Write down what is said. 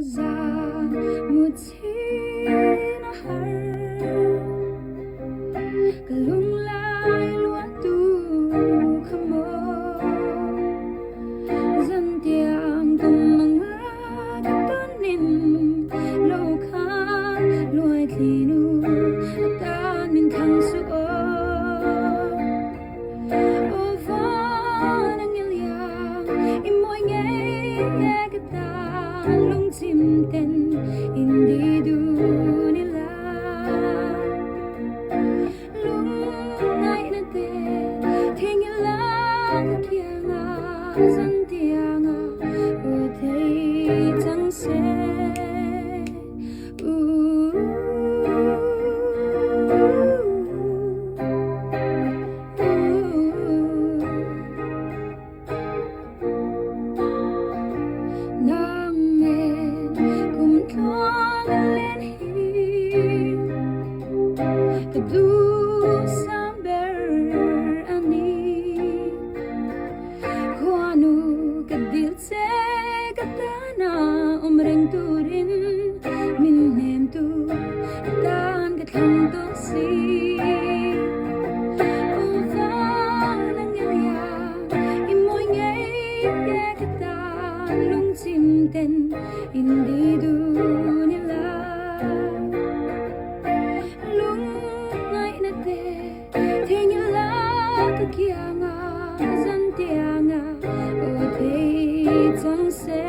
za muthi na har kalung lai lua tu khamo dân tiang cùng mga tunin lo kha luai thinu ta min khang su o va nang ilya imoy nghe ta lung chim ten indi du nila lung nai na te theng ila thianga san tianga o thei chang se Blue samber ani Huanu kadil se katana umreng turin min hem tu tan katlam to si Uva nangyaya imoy ngay katan lung simten hindi du nila kianga zan tianga o thei chang se